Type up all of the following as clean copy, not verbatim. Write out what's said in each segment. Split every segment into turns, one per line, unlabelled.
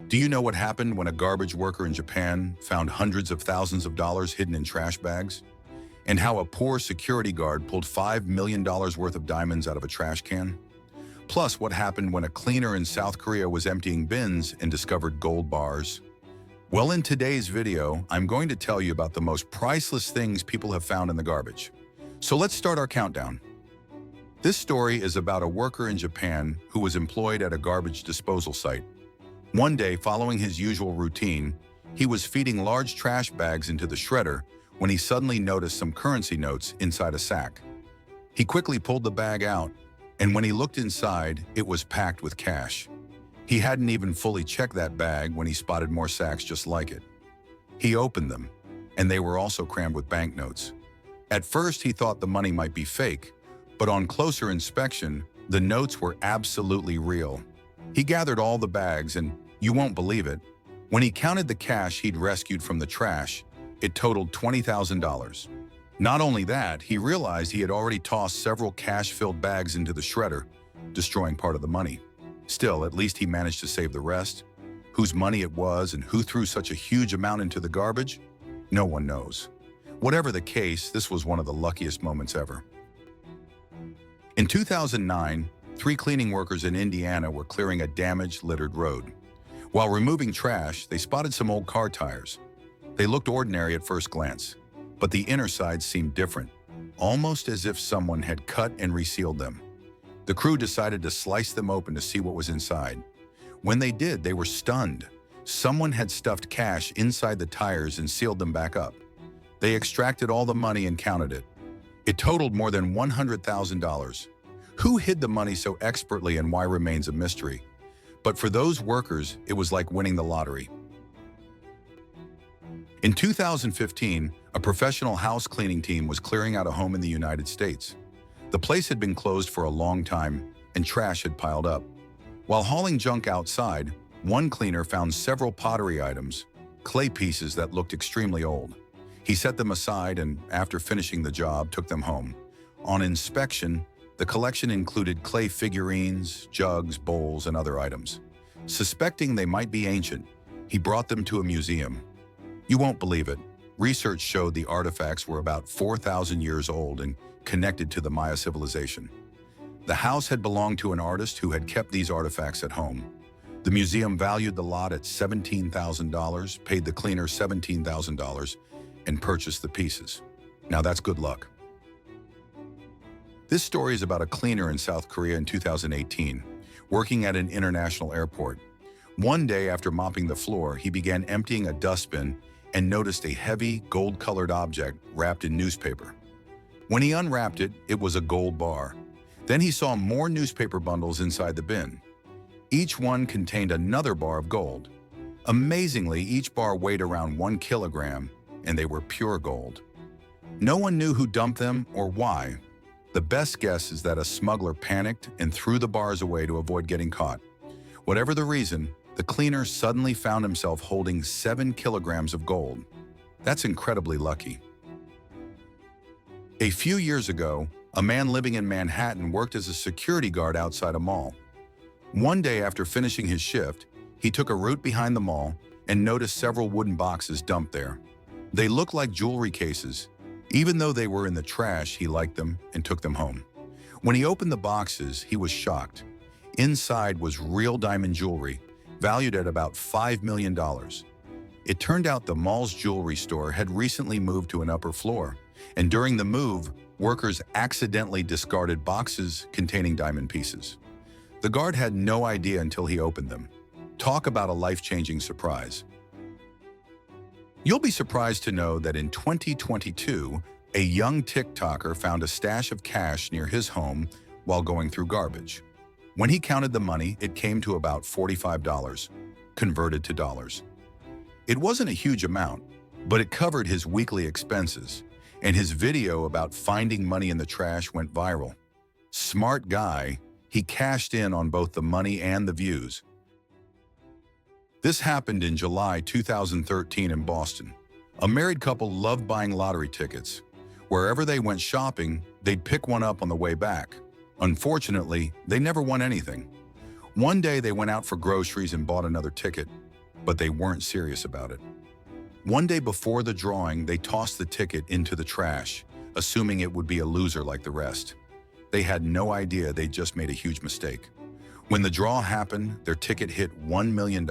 Do you know what happened when a garbage worker in Japan found hundreds of thousands of dollars hidden in trash bags? And how a poor security guard pulled $5 million worth of diamonds out of a trash can? Plus, what happened when a cleaner in South Korea was emptying bins and discovered gold bars? Well, in today's video, I'm going to tell you about the most priceless things people have found in the garbage. So let's start our countdown. This story is about a worker in Japan who was employed at a garbage disposal site. One day, following his usual routine, he was feeding large trash bags into the shredder when he suddenly noticed some currency notes inside a sack. He quickly pulled the bag out, and when he looked inside, it was packed with cash. He hadn't even fully checked that bag when he spotted more sacks just like it. He opened them, and they were also crammed with banknotes. At first, he thought the money might be fake, but on closer inspection, the notes were absolutely real. He gathered all the bags, and you won't believe it, when he counted the cash he'd rescued from the trash, it totaled $20,000. Not only that, he realized he had already tossed several cash-filled bags into the shredder, destroying part of the money. Still, at least he managed to save the rest. Whose money it was and who threw such a huge amount into the garbage? No one knows. Whatever the case, this was one of the luckiest moments ever. In 2009, 3 cleaning workers in Indiana were clearing a damaged, littered road. While removing trash, they spotted some old car tires. They looked ordinary at first glance, but the inner side seemed different, almost as if someone had cut and resealed them. The crew decided to slice them open to see what was inside. When they did, they were stunned. Someone had stuffed cash inside the tires and sealed them back up. They extracted all the money and counted it. It totaled more than $100,000. Who hid the money so expertly and why remains a mystery. But for those workers, it was like winning the lottery. In 2015, a professional house cleaning team was clearing out a home in the United States. The place had been closed for a long time, and trash had piled up. While hauling junk outside, one cleaner found several pottery items, clay pieces that looked extremely old. He set them aside and, after finishing the job, took them home. On inspection, the collection included clay figurines, jugs, bowls, and other items. Suspecting they might be ancient, he brought them to a museum. You won't believe it. Research showed the artifacts were about 4,000 years old and connected to the Maya civilization. The house had belonged to an artist who had kept these artifacts at home. The museum valued the lot at $17,000, paid the cleaner $17,000, and purchased the pieces. Now that's good luck. This story is about a cleaner in South Korea in 2018, working at an international airport. One day after mopping the floor, he began emptying a dustbin and noticed a heavy, gold-colored object wrapped in newspaper. When he unwrapped it, it was a gold bar. Then he saw more newspaper bundles inside the bin. Each one contained another bar of gold. Amazingly, each bar weighed around 1 kilogram, and they were pure gold. No one knew who dumped them or why. The best guess is that a smuggler panicked and threw the bars away to avoid getting caught. Whatever the reason, the cleaner suddenly found himself holding 7 kilograms of gold. That's incredibly lucky. A few years ago, a man living in Manhattan worked as a security guard outside a mall. One day after finishing his shift, he took a route behind the mall and noticed several wooden boxes dumped there. They looked like jewelry cases. Even though they were in the trash, he liked them and took them home. When he opened the boxes, he was shocked. Inside was real diamond jewelry, valued at about $5 million. It turned out the mall's jewelry store had recently moved to an upper floor, and during the move, workers accidentally discarded boxes containing diamond pieces. The guard had no idea until he opened them. Talk about a life-changing surprise. You'll be surprised to know that in 2022, a young TikToker found a stash of cash near his home while going through garbage. When he counted the money, it came to about $45, converted to dollars. It wasn't a huge amount, but it covered his weekly expenses, and his video about finding money in the trash went viral. Smart guy, he cashed in on both the money and the views. This happened in July 2013 in Boston. A married couple loved buying lottery tickets. Wherever they went shopping, they'd pick one up on the way back. Unfortunately, they never won anything. One day they went out for groceries and bought another ticket. but they weren't serious about it. One day before the drawing, they tossed the ticket into the trash, assuming it would be a loser like the rest. They had no idea they'd just made a huge mistake. When the draw happened, their ticket hit $1 million.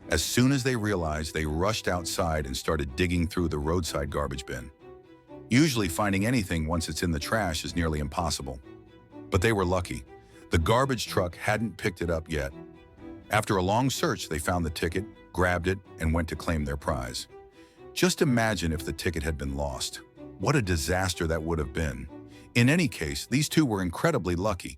As soon as they realized, they rushed outside and started digging through the roadside garbage bin. Usually finding anything once it's in the trash is nearly impossible. But they were lucky. The garbage truck hadn't picked it up yet. After a long search, they found the ticket, grabbed it, and went to claim their prize. Just imagine if the ticket had been lost. What a disaster that would have been. In any case, these two were incredibly lucky.